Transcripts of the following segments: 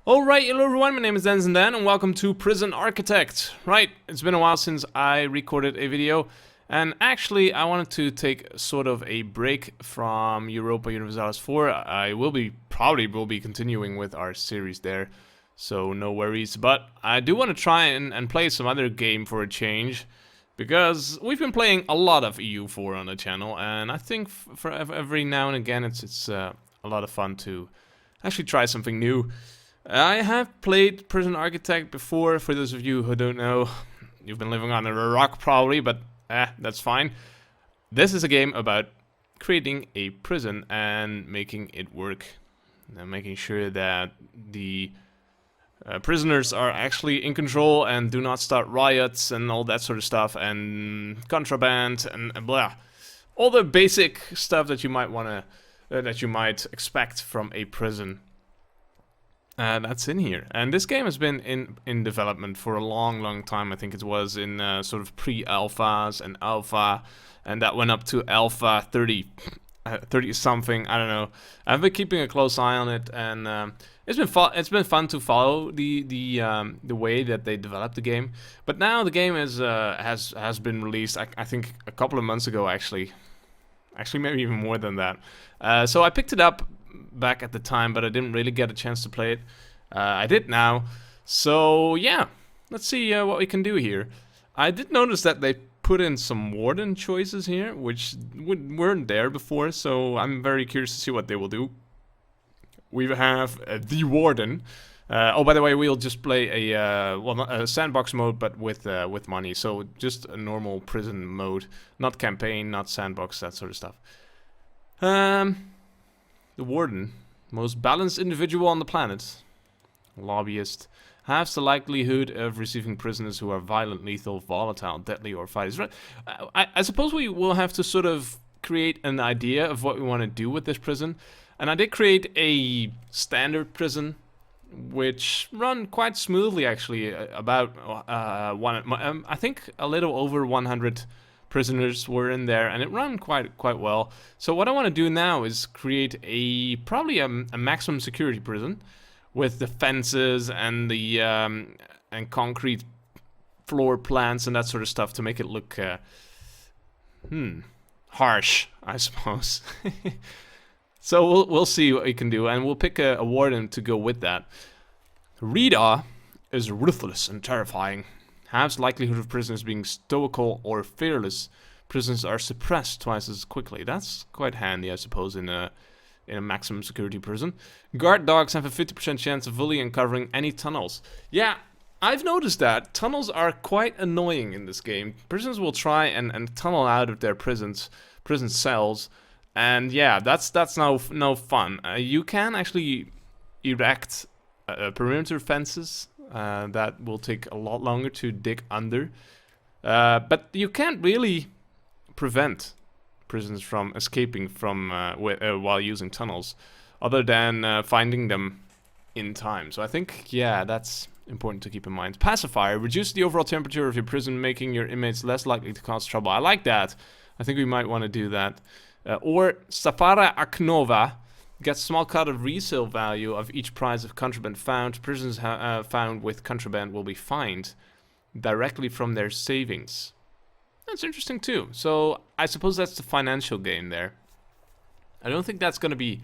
Alright, hello everyone, my name is Denizen Dan and welcome to Prison Architect. Right, it's been a while since I recorded a video, and actually I wanted to take sort of a break from Europa Universalis 4. I probably will be continuing with our series there, so no worries. But I do want to try and play some other game for a change, because we've been playing a lot of EU4 on the channel, and I think for every now and again it's a lot of fun to actually try something new. I have played Prison Architect before. For those of you who don't know, you've been living under a rock probably, but that's fine. This is a game about creating a prison and making it work, and making sure that the prisoners are actually in control and do not start riots and all that sort of stuff, and contraband and blah, all the basic stuff that you might expect from a prison. That's in here, and this game has been in development for a long time. I think it was in sort of pre-alphas and alpha, and that went up to alpha 30 something. I don't know. I've been keeping a close eye on it, and it's been fun to follow the way that they developed the game. But now the game is has been released. I think a couple of months ago, actually maybe even more than that. So I picked it up back at the time, but I didn't really get a chance to play it. I did now, so yeah, let's see what we can do here. I did notice that they put in some warden choices here, which weren't there before, so I'm very curious to see what they will do. We have the warden. Oh, by the way, we'll just play a sandbox mode, but with money, so just a normal prison mode, not campaign, not sandbox, that sort of stuff. The warden, most balanced individual on the planet. Lobbyist, halves the likelihood of receiving prisoners who are violent, lethal, volatile, deadly, or fighters. I suppose we will have to sort of create an idea of what we want to do with this prison. And I did create a standard prison, which run quite smoothly actually. About I think a little over 100 prisoners were in there, and it ran quite well. So what I want to do now is create probably a maximum security prison with the fences and the and concrete floor plans and that sort of stuff to make it look harsh, I suppose. So we'll see what we can do, and we'll pick a warden to go with that. Rita is ruthless and terrifying. Halves likelihood of prisoners being stoical or fearless. Prisoners are suppressed twice as quickly. That's quite handy, I suppose, in a maximum security prison. Guard dogs have a 50% chance of fully uncovering any tunnels. Yeah, I've noticed that tunnels are quite annoying in this game. Prisoners will try and tunnel out of their prison cells, and yeah, that's no fun. You can actually erect perimeter fences. That will take a lot longer to dig under, but you can't really prevent prisoners from escaping from while using tunnels, other than finding them in time. So I think, yeah, that's important to keep in mind. Pacifier, reduce the overall temperature of your prison, making your inmates less likely to cause trouble. I like that. I think we might want to do that. Or Safara Aknova, get small cut of resale value of each prize of contraband found. Prisoners found with contraband will be fined directly from their savings. That's interesting too. So I suppose that's the financial gain there. I don't think that's going to be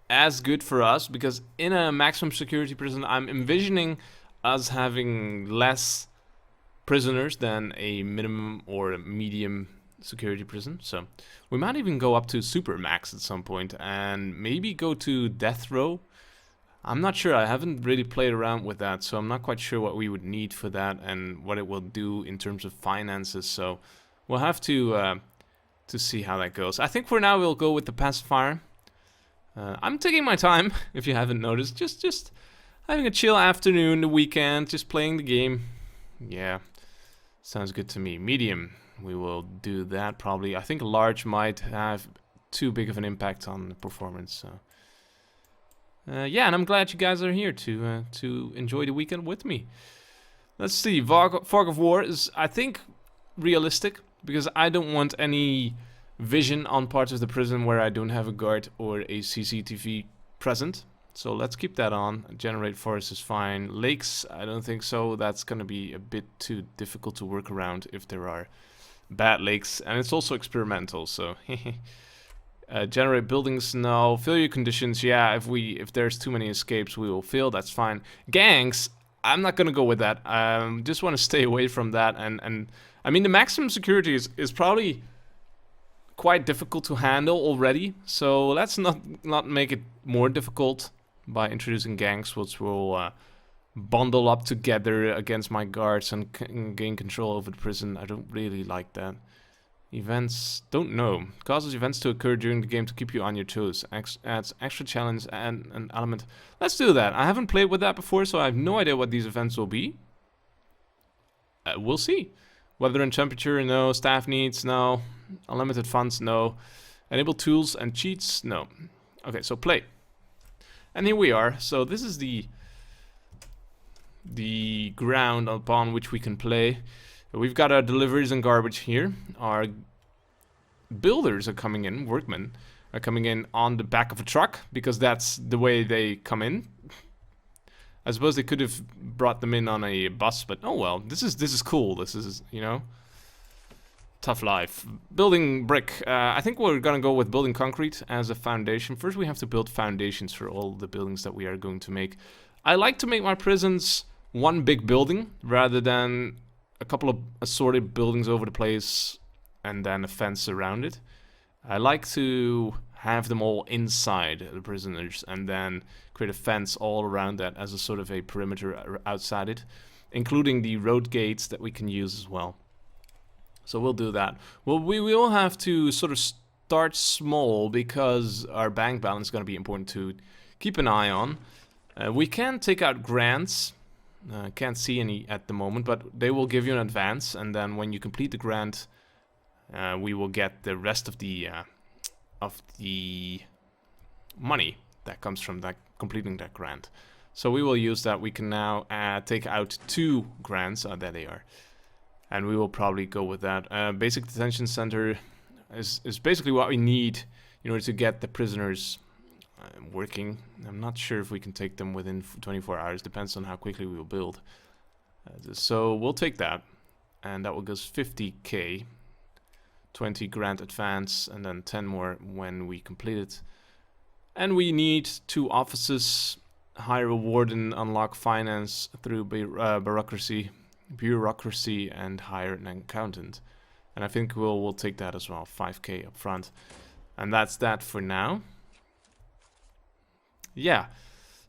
as good for us, because in a maximum security prison, I'm envisioning us having less prisoners than a minimum or a medium security prison. So we might even go up to super max at some point, and maybe go to death row. I'm not sure. I haven't really played around with that, so I'm not quite sure what we would need for that and what it will do in terms of finances. So we'll have to see how that goes. I think for now we'll go with the pacifier. I'm taking my time, if you haven't noticed, just having a chill afternoon, the weekend, just playing the game. Yeah, sounds good to me. Medium. We will do that probably. I think large might have too big of an impact on the performance. So yeah, and I'm glad you guys are here to enjoy the weekend with me. Let's see. Fog of War is, I think, realistic, because I don't want any vision on parts of the prison where I don't have a guard or a CCTV present. So let's keep that on. Generate forest is fine. Lakes, I don't think so. That's going to be a bit too difficult to work around if there are bad lakes. And it's also experimental, so... generate buildings, no. Failure conditions, yeah, if there's too many escapes, we will fail, that's fine. Gangs, I'm not gonna go with that. Just want to stay away from that. And I mean, the maximum security is probably quite difficult to handle already. So let's not make it more difficult by introducing gangs, which will bundle up together against my guards and gain control over the prison. I don't really like that. Events, don't know. Causes events to occur during the game to keep you on your toes. Adds extra challenge and an element. Let's do that. I haven't played with that before, so I have no idea what these events will be. We'll see. Weather and temperature, no. Staff needs, no. Unlimited funds, no. Enable tools and cheats, no. Okay, so play. And here we are. So this is the ground upon which we can play. We've got our deliveries and garbage here. Our builders are coming in, workmen are coming in on the back of a truck, because that's the way they come in. I suppose they could have brought them in on a bus, but oh well. This is cool. This is, you know, tough life. Building brick. I think we're gonna go with building concrete as a foundation. First we have to build foundations for all the buildings that we are going to make. I like to make my prisons one big building rather than a couple of assorted buildings over the place and then a fence around it. I like to have them all inside the prisoners and then create a fence all around that as a sort of a perimeter outside it, including the road gates that we can use as well. So we'll do that. Well, we will have to sort of start small because our bank balance is going to be important to keep an eye on. We can take out grants. Can't see any at the moment, but they will give you an advance, and then when you complete the grant, we will get the rest of the money that comes from that completing that grant. So we will use that. We can now take out 2 grants. There they are, and we will probably go with that. Basic detention center is basically what we need in order to get the prisoners working. I'm not sure if we can take them within 24 hours. Depends on how quickly we will build. So we'll take that, and that will give us 50k, 20 grant advance, and then 10 more when we complete it. And we need 2 offices, hire a warden, unlock finance through bureaucracy, and hire an accountant. And I think we'll take that as well, 5k up front. And that's that for now. Yeah,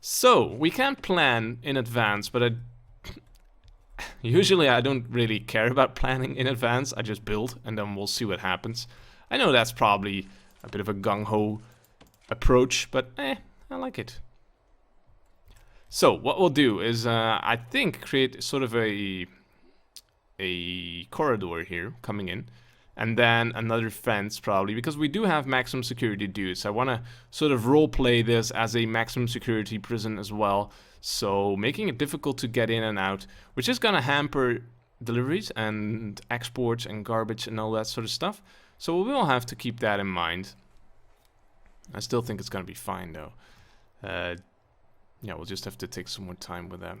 so we can plan in advance, but usually I don't really care about planning in advance. I just build and then we'll see what happens. I know that's probably a bit of a gung-ho approach, but I like it. So what we'll do is I think create sort of a corridor here coming in. And then another fence probably, because we do have maximum security dudes. I want to sort of roleplay this as a maximum security prison as well. So making it difficult to get in and out, which is going to hamper deliveries and exports and garbage and all that sort of stuff. So we will have to keep that in mind. I still think it's going to be fine though. Yeah, we'll just have to take some more time with that.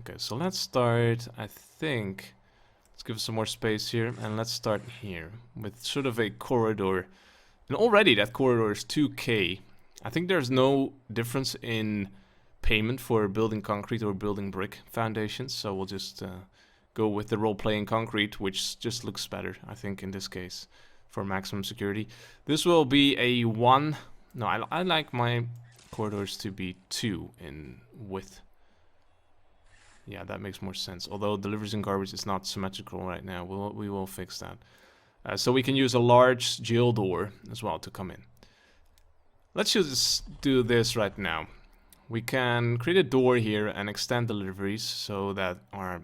Okay, so let's start, I think... Let's give some more space here, and let's start here with sort of a corridor. And already that corridor is 2k. I think there's no difference in payment for building concrete or building brick foundations, so we'll just go with the role-playing concrete, which just looks better, I think, in this case, for maximum security. This will be a 1. No, I like my corridors to be 2 in width. Yeah, that makes more sense. Although deliveries and garbage is not symmetrical right now, we will fix that. So we can use a large jail door as well to come in. Let's just do this right now. We can create a door here and extend deliveries so that our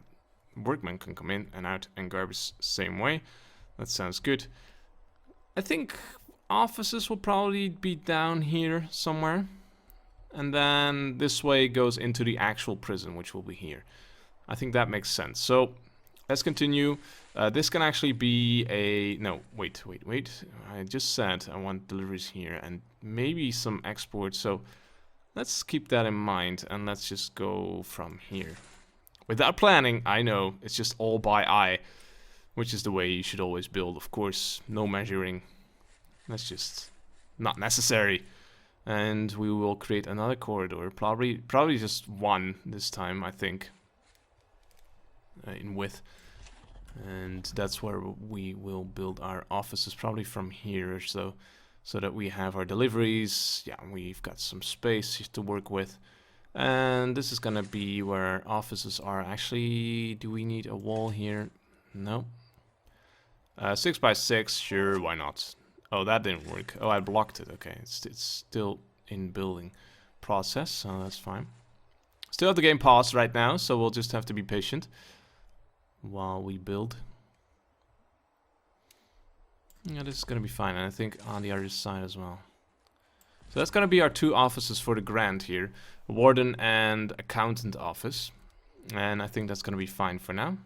workmen can come in and out and garbage same way. That sounds good. I think offices will probably be down here somewhere. And then this way goes into the actual prison, which will be here. I think that makes sense. So let's continue. This can actually be a... No, wait. I just said I want deliveries here and maybe some exports. So Let's keep that in mind, and let's just go from here. Without planning, I know, it's just all by eye, which is the way you should always build, of course. No measuring. That's just not necessary. And we will create another corridor, probably just one this time, I think, in width. And that's where we will build our offices, probably from here or so that we have our deliveries. Yeah, we've got some space to work with. And this is gonna be where our offices are. Actually, do we need a wall here? No. 6 by 6, sure, why not? Oh, that didn't work. Oh, I blocked it. Okay, it's still in building process, so that's fine. Still have the game paused right now, so we'll just have to be patient while we build. Yeah, this is gonna be fine, and I think on the other side as well. So that's gonna be our 2 offices for the grant here, warden and accountant office, and I think that's gonna be fine for now.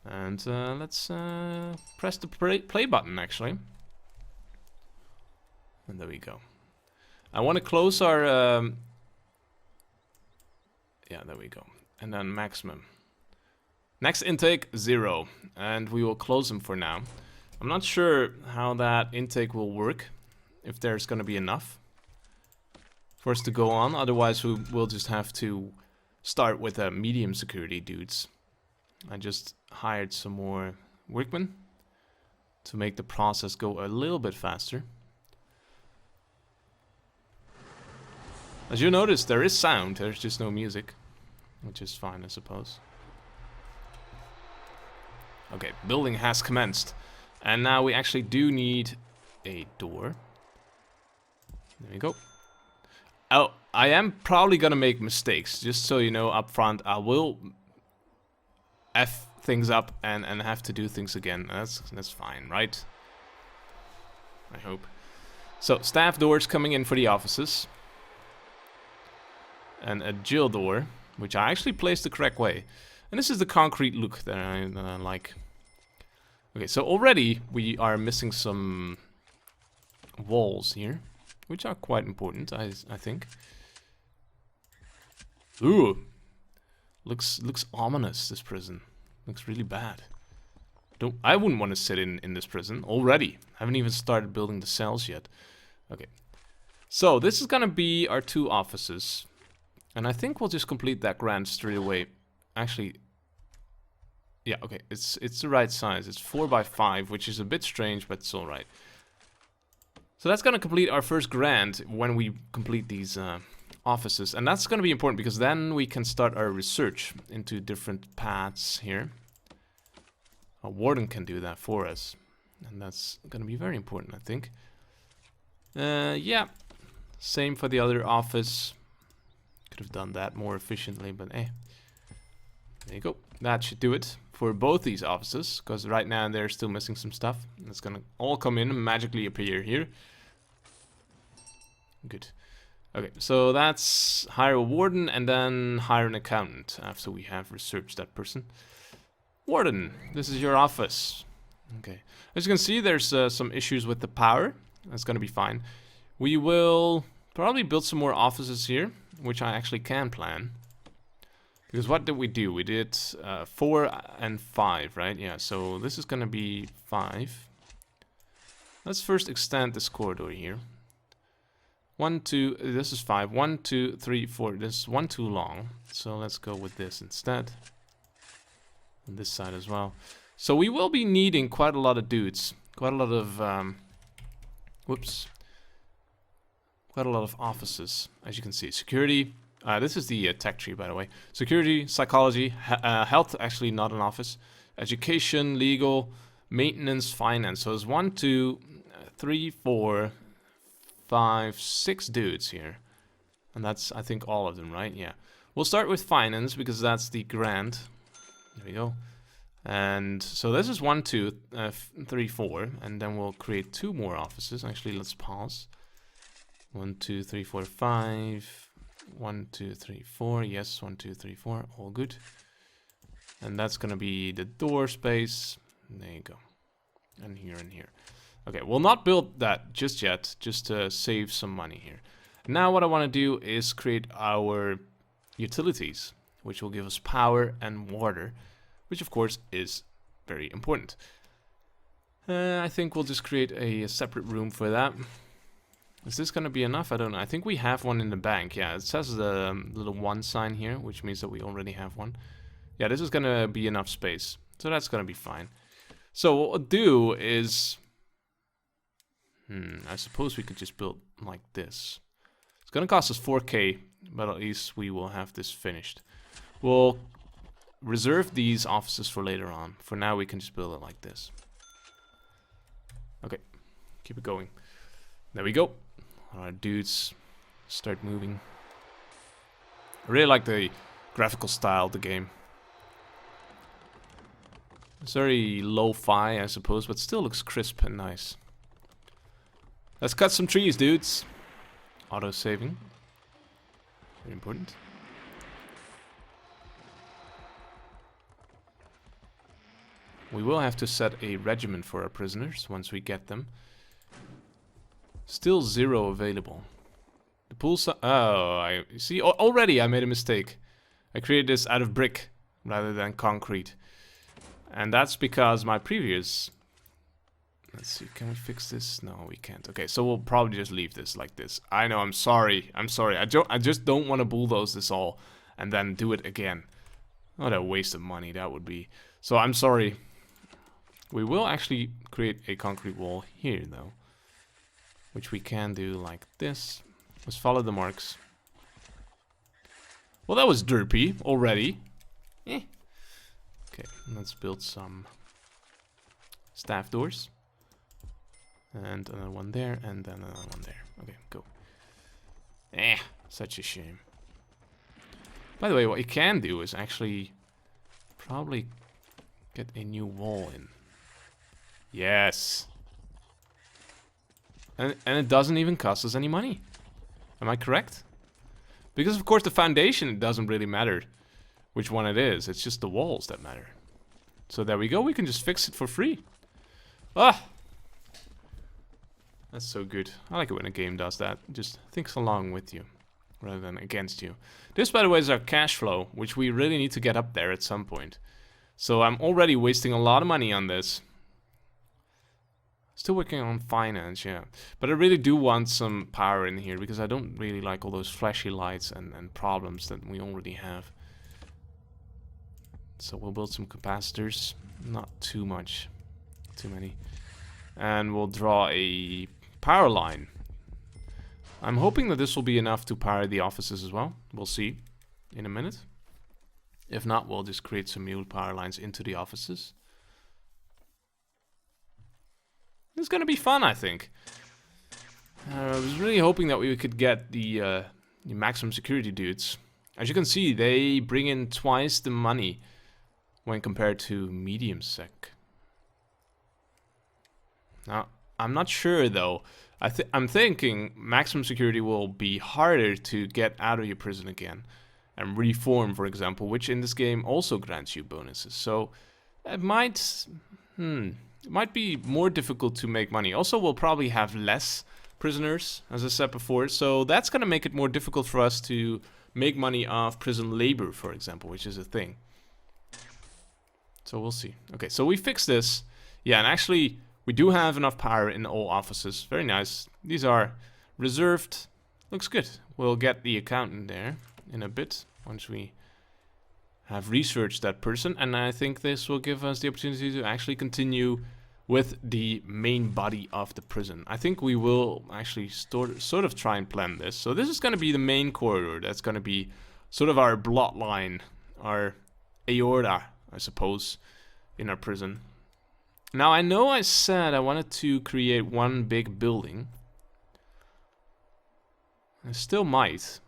And let's press the play button, actually. And there we go. I want to close our... yeah, there we go. And then maximum. Next intake, 0. And we will close them for now. I'm not sure how that intake will work. If there's going to be enough for us to go on. Otherwise, we'll just have to start with medium security dudes. I just hired some more workmen to make the process go a little bit faster. As you notice, there is sound, there's just no music, which is fine, I suppose. Okay, building has commenced, and now we actually do need a door. There we go. Oh, I am probably gonna make mistakes, just so you know up front. I will F things up and have to do things again. That's fine, right? I hope. So, staff doors coming in for the offices. And a jail door, which I actually placed the correct way. And this is the concrete look that I like. Okay, so already we are missing some walls here, which are quite important, I think. Ooh, looks ominous, this prison. Looks really bad. I wouldn't want to sit in this prison already. Haven't even started building the cells yet. Okay, so this is gonna be our 2 offices. And I think we'll just complete that grant straight away. Actually, yeah, okay, it's the right size. It's 4 by 5, which is a bit strange, but it's all right. So that's gonna complete our first grant when we complete these offices, and that's gonna be important because then we can start our research into different paths here. A warden can do that for us, and that's gonna be very important, I think. Yeah, same for the other office. Could have done that more efficiently, but there you go. That should do it for both these offices, because right now they're still missing some stuff. It's gonna all come in and magically appear here. Good. Okay, so that's hire a warden and then hire an accountant after we have researched that person. Warden, this is your office. Okay, as you can see, there's some issues with the power. That's gonna be fine. We will probably build some more offices here, which I actually can plan. Because what did we do? We did 4 and 5, right? Yeah, so this is gonna be 5. Let's first extend this corridor here. 1, 2, this is 5. 1, 2, 3, 4. This is 1 too long. So let's go with this instead. On this side as well. So we will be needing quite a lot of dudes. Quite a lot of, whoops. Quite a lot of offices, as you can see. Security, this is the tech tree, by the way. Security, psychology, health, actually not an office. Education, legal, maintenance, finance. So there's 1, 2, 3, 4, 5, 6 dudes here. And that's, I think, all of them, right? Yeah. We'll start with finance, because that's the grant. There we go. And so this is 1, 2, 3, 4. And then we'll create 2 more offices. Actually, let's pause. 1, 2, 3, 4, 5. 1, 2, 3, 4. Yes, 1, 2, 3, 4. All good. And that's gonna be the door space. There you go. And here and here. Okay, we'll not build that just yet, just to save some money here. Now what I want to do is create our utilities, which will give us power and water, which of course is very important. I think we'll just create a separate room for that. Is this going to be enough? I don't know. I think we have one in the bank. Yeah, it says the little 1 sign here, which means that we already have one. Yeah, this is going to be enough space. So that's going to be fine. So what we'll do is... I suppose we could just build like this. It's going to cost us 4K, but at least we will have this finished. We'll reserve these offices for later on. For now, we can just build it like this. Okay, keep it going. There we go. Our dudes start moving. I really like the graphical style of the game. It's very lo-fi, I suppose, but still looks crisp and nice. Let's cut some trees, dudes. Auto-saving. Very important. We will have to set a regiment for our prisoners once we get them. Still 0 available. The pool I see. Already I made a mistake. I created this out of brick rather than concrete. And that's because my previous... Let's see, can we fix this? No, we can't. Okay, so we'll probably just leave this like this. I know, I'm sorry. I'm sorry. I just don't want to bulldoze this all and then do it again. What a waste of money that would be. So I'm sorry. We will actually create a concrete wall here, though. Which we can do like this. Let's follow the marks. Well, that was derpy already. Okay, let's build some staff doors. And another one there, and then another one there. Okay, go. Such a shame. By the way, what you can do is actually probably get a new wall in. Yes. And it doesn't even cost us any money. Am I correct? Because of course the foundation, it doesn't really matter which one it is. It's just the walls that matter. So there we go. We can just fix it for free. Ah! That's so good. I like it when a game does that. It just thinks along with you rather than against you. This, by the way, is our cash flow, which we really need to get up there at some point. So I'm already wasting a lot of money on this. Still working on finance, yeah. But I really do want some power in here because I don't really like all those flashy lights and problems that we already have. So we'll build some capacitors. Not too much. Too many. And we'll draw a power line. I'm hoping that this will be enough to power the offices as well. We'll see in a minute. If not, we'll just create some new power lines into the offices. It's gonna be fun, I think. I was really hoping that we could get the maximum security dudes. As you can see, they bring in twice the money when compared to medium sec. Now, I'm not sure though. I'm thinking maximum security will be harder to get out of your prison again and reform, for example, which in this game also grants you bonuses. So it might be more difficult to make money. Also, we'll probably have less prisoners, as I said before. So that's going to make it more difficult for us to make money off prison labor, for example, which is a thing. So we'll see. Okay, so we fixed this. Yeah, and actually, we do have enough power in all offices. Very nice. These are reserved. Looks good. We'll get the accountant there in a bit once we have researched that person. And I think this will give us the opportunity to actually continue with the main body of the prison. I think we will actually sort of try and plan this. So this is going to be the main corridor. That's going to be sort of our bloodline, our aorta, I suppose, in our prison. Now, I know I said I wanted to create one big building. I still might.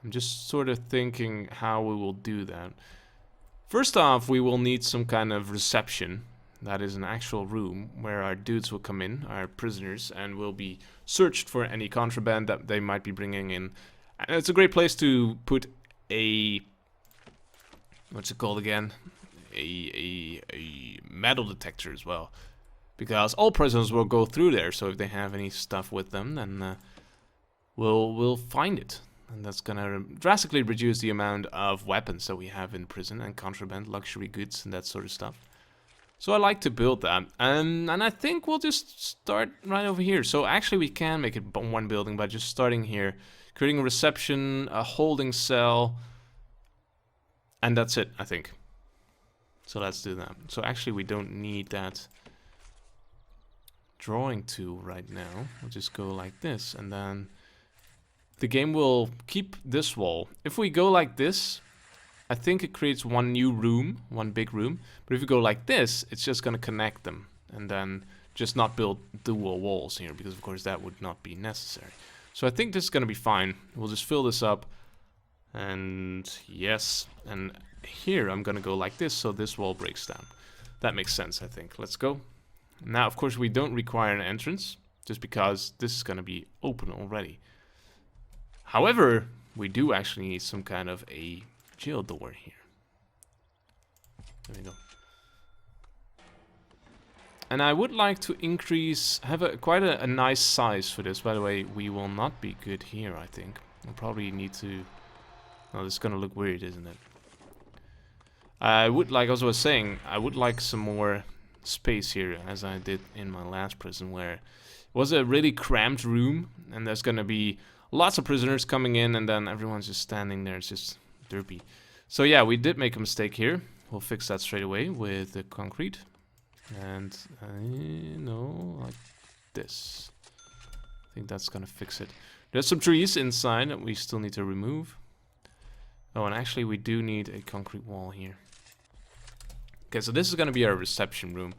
I'm just sort of thinking how we will do that. First off, we will need some kind of reception. That is an actual room where our dudes will come in, our prisoners, and will be searched for any contraband that they might be bringing in. And it's a great place to put a... what's it called again? A metal detector as well. because all prisoners will go through there. So if they have any stuff with them, then we'll find it. And that's gonna drastically reduce the amount of weapons that we have in prison, and contraband, luxury goods, and that sort of stuff. So I like to build that, and I think we'll just start right over here. So actually we can make it one building by just starting here, creating a reception, a holding cell, and that's it, I think. So let's do that. So actually we don't need that drawing tool right now. We'll just go like this, and then the game will keep this wall. If we go like this, I think it creates one new room, one big room. But if you go like this, it's just going to connect them. And then just not build dual walls here, because of course that would not be necessary. So I think this is going to be fine. We'll just fill this up. And yes. And here I'm going to go like this, so this wall breaks down. That makes sense, I think. Let's go. Now, of course, we don't require an entrance, just because this is going to be open already. However, we do actually need some kind of a jail door here. There we go. And I would like to increase, have quite a nice size for this. By the way, we will not be good here, I think. We'll probably need to... Oh, this is going to look weird, isn't it? I would like, as I was saying, I would like some more space here, as I did in my last prison, where it was a really cramped room, and there's going to be lots of prisoners coming in, and then everyone's just standing there. It's just derpy. So yeah, we did make a mistake here. We'll fix that straight away with the concrete. And, no, like this. I think that's gonna fix it. There's some trees inside that we still need to remove. Oh, and actually we do need a concrete wall here. Okay, so this is gonna be our reception room.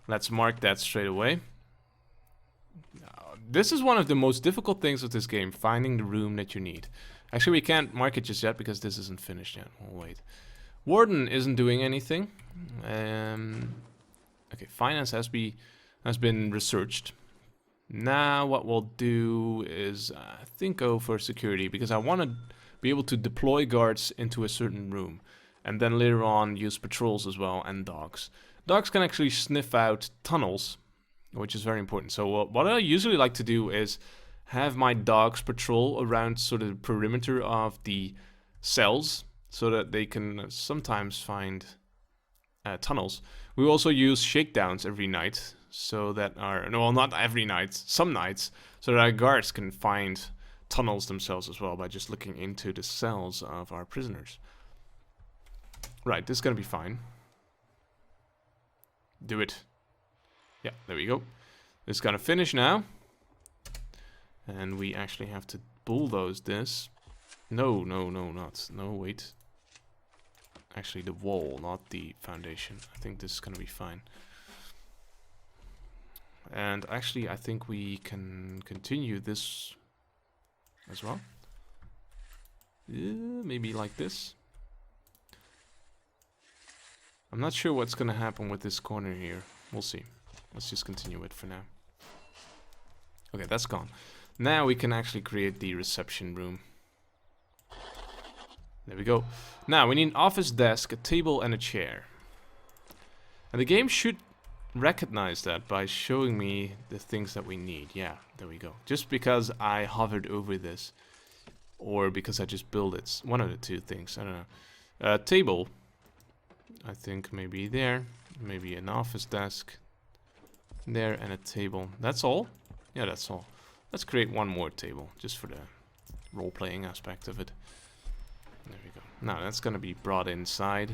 Let's mark that straight away. This is one of the most difficult things with this game, finding the room that you need. Actually, we can't mark it just yet because this isn't finished yet. We'll wait. Warden isn't doing anything. Okay, finance has been researched. Now what we'll do is, I think, go for security, because I want to be able to deploy guards into a certain room. And then later on use patrols as well, and dogs. Dogs can actually sniff out tunnels, which is very important. So what I usually like to do is have my dogs patrol around sort of the perimeter of the cells, so that they can sometimes find tunnels. We also use shakedowns every night, so that no, not every night, some nights, so that our guards can find tunnels themselves as well by just looking into the cells of our prisoners. Right, this is gonna be fine. Do it. Yeah, there we go. It's gonna finish now. And we actually have to bulldoze this. No, wait. Actually, the wall, not the foundation. I think this is gonna be fine. And actually, I think we can continue this as well. Maybe like this. I'm not sure what's gonna happen with this corner here. We'll see. Let's just continue it for now. Okay, that's gone. Now we can actually create the reception room. There we go. Now we need an office desk, a table, and a chair. And the game should recognize that by showing me the things that we need. Yeah, there we go. Just because I hovered over this, or because I just built it. One of the two things. I don't know. Table. I think maybe there. Maybe an office desk. There, and a table. That's all? Yeah, that's all. Let's create one more table, just for the role-playing aspect of it. There we go. Now, that's gonna be brought inside.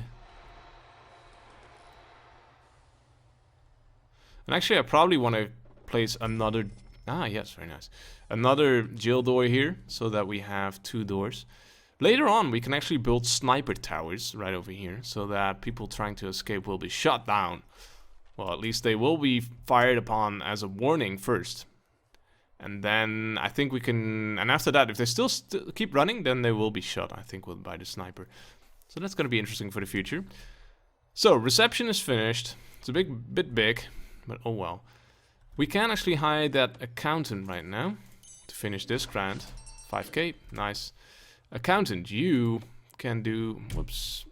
And actually, I probably want to place another... Ah, yes, very nice. Another jail door here, so that we have two doors. Later on, we can actually build sniper towers right over here, so that people trying to escape will be shot down. Well, at least they will be fired upon as a warning first. And then I think we can... And after that, if they still keep running, then they will be shot, I think, by the sniper. So that's going to be interesting for the future. So, reception is finished. It's a bit big, but oh well. We can actually hire that accountant right now to finish this grant. 5k, nice. Accountant, you can do... Whoops...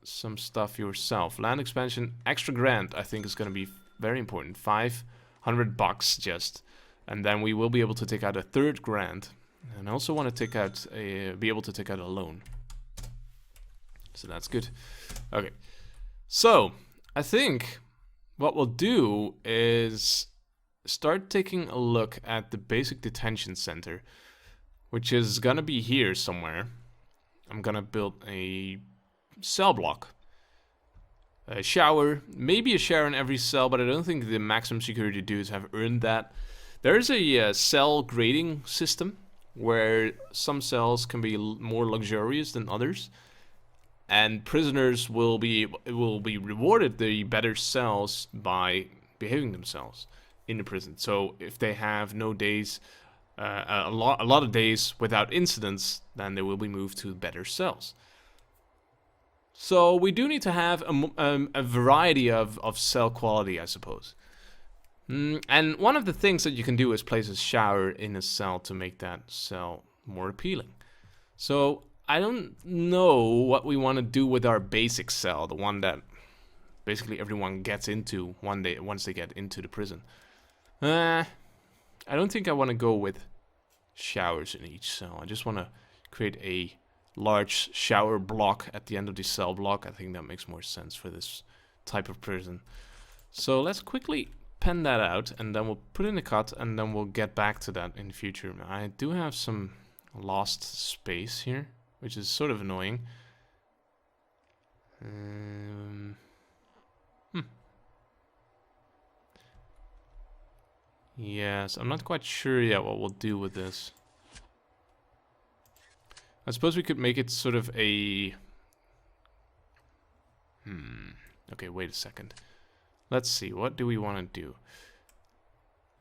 some stuff yourself. Land expansion, extra grant, I think is going to be very important. $500 just. And then we will be able to take out a third grant. And I also want to take out be able to take out a loan. So that's good. Okay. So I think what we'll do is start taking a look at the basic detention center, which is gonna be here somewhere. I'm gonna build a cell block. A shower, maybe a shower in every cell, but I don't think the maximum security dudes have earned that. There's a cell grading system where some cells can be more luxurious than others, and prisoners will be rewarded the better cells by behaving themselves in the prison. So if they have no days, a lot of days without incidents, then they will be moved to better cells. So we do need to have a variety of cell quality, I suppose. And one of the things that you can do is place a shower in a cell to make that cell more appealing. So I don't know what we want to do with our basic cell, the one that basically everyone gets into once they get into the prison. I don't think I want to go with showers in each cell. I just want to create a large shower block at the end of the cell block. I think that makes more sense for this type of prison. So let's quickly pen that out, and then we'll put in a cut, and then we'll get back to that in the future. I do have some lost space here, which is sort of annoying. Yes, I'm not quite sure yet what we'll do with this. I suppose we could make it sort of a... Okay, wait a second. Let's see, what do we want to do?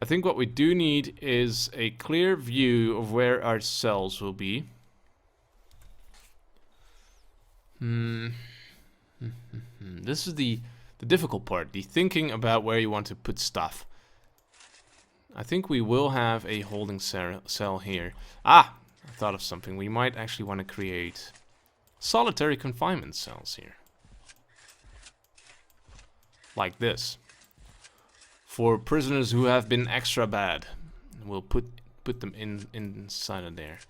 I think what we do need is a clear view of where our cells will be. This is the difficult part, the thinking about where you want to put stuff. I think we will have a holding cell here. Ah! I thought of something. We might actually want to create solitary confinement cells here. Like this. For prisoners who have been extra bad. We'll put them inside of there.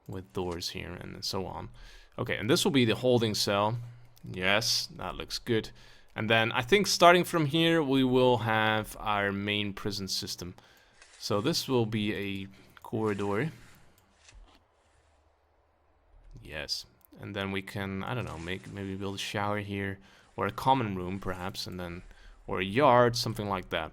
With doors here and so on. Okay, and this will be the holding cell. Yes, that looks good. And then I think starting from here we will have our main prison system. So this will be a corridor. Yes, and then we can, I don't know, maybe build a shower here, or a common room perhaps, and then, or a yard, something like that.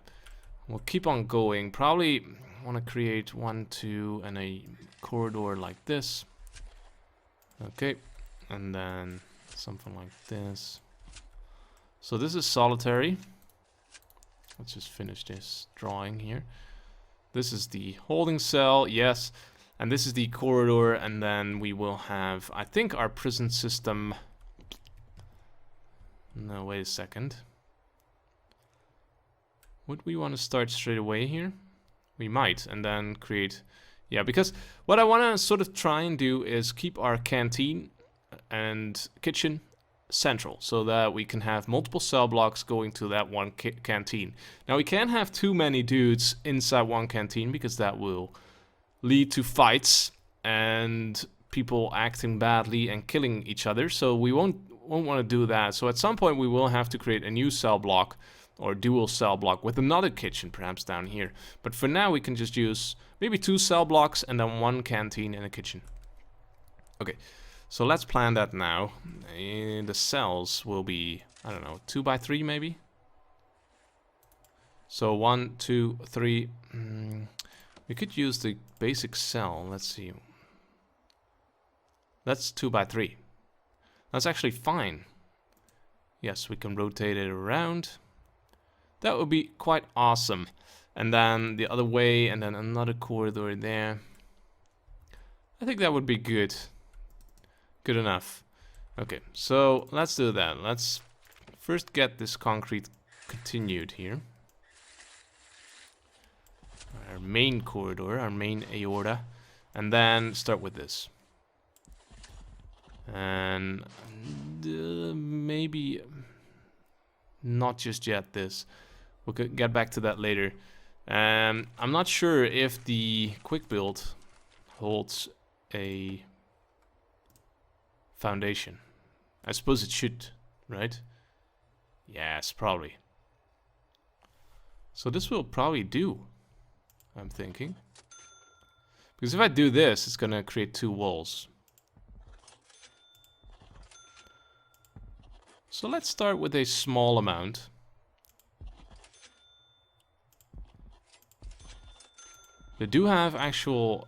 We'll keep on going. Probably want to create 1, 2, and a corridor like this. Okay, and then something like this. So this is solitary. Let's just finish this drawing here. This is the holding cell, yes. And this is the corridor, and then we will have, I think, our prison system. No, wait a second. Would we want to start straight away here? We might, and then create... Yeah, because what I want to sort of try and do is keep our canteen and kitchen central, so that we can have multiple cell blocks going to that one canteen. Now, we can't have too many dudes inside one canteen, because that will lead to fights and people acting badly and killing each other, so we won't want to do that. So at some point we will have to create a new cell block or dual cell block with another kitchen perhaps down here, but for now we can just use maybe 2 cell blocks and then 1 canteen and a kitchen. Okay, so let's plan that now. The cells will be, I don't know, 2 by 3 maybe. So 1, 2, 3. We could use the basic cell. Let's see. That's 2 by 3. That's actually fine. Yes, we can rotate it around. That would be quite awesome. And then the other way, and then another corridor there. I think that would be good. Good enough. Okay, so let's do that. Let's first get this concrete continued here. Our main corridor, our main aorta, and then start with this. And maybe not just yet this. We'll get back to that later. I'm not sure if the quick build holds a foundation. I suppose it should, right? Yes, probably. So this will probably do, I'm thinking. Because if I do this, it's gonna create 2 walls. So let's start with a small amount. They do have actual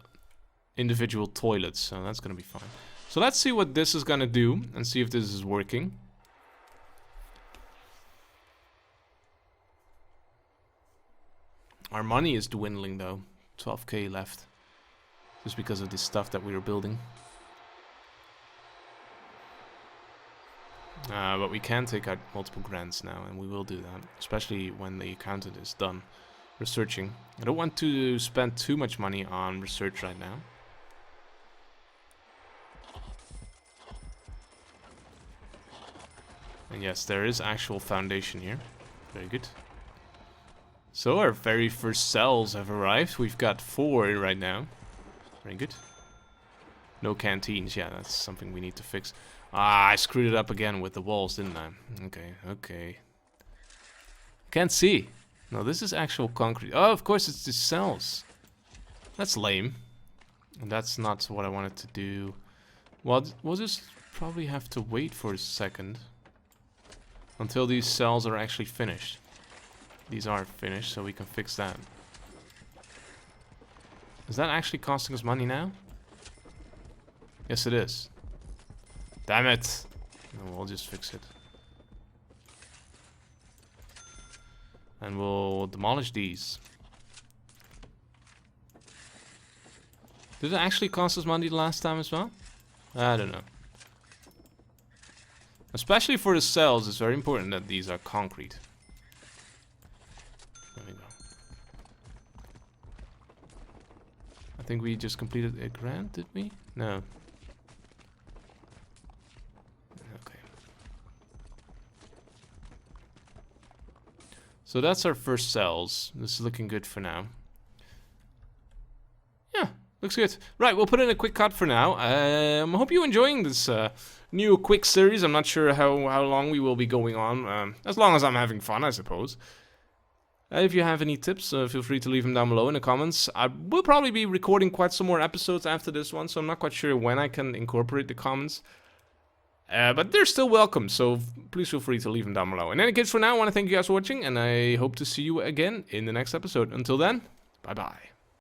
individual toilets, so that's gonna be fine. So let's see what this is gonna do and see if this is working. Our money is dwindling though. 12k left. Just because of this stuff that we were building. But we can take out multiple grants now, and we will do that. Especially when the accountant is done researching. I don't want to spend too much money on research right now. And yes, there is actual foundation here. Very good. So our very first cells have arrived. We've got 4 right now. Very good. No canteens. Yeah, that's something we need to fix. Ah, I screwed it up again with the walls, didn't I? Okay, okay. Can't see. No, this is actual concrete. Oh, of course it's the cells. That's lame. And that's not what I wanted to do. Well, we'll just probably have to wait for a second. Until these cells are actually finished. These are finished, so we can fix that. Is that actually costing us money now? Yes, it is. Damn it. No, we'll just fix it. And we'll demolish these. Did it actually cost us money the last time as well? I don't know. Especially for the cells, it's very important that these are concrete. There we go. I think we just completed a grant, did we? No. Okay. So that's our first cells. This is looking good for now. Yeah, looks good. Right, we'll put in a quick cut for now. I hope you're enjoying this new quick series. I'm not sure how long we will be going on. As long as I'm having fun, I suppose. If you have any tips, feel free to leave them down below in the comments. I will probably be recording quite some more episodes after this one, so I'm not quite sure when I can incorporate the comments. But they're still welcome, so please feel free to leave them down below. In any case, for now, I want to thank you guys for watching, and I hope to see you again in the next episode. Until then, bye-bye.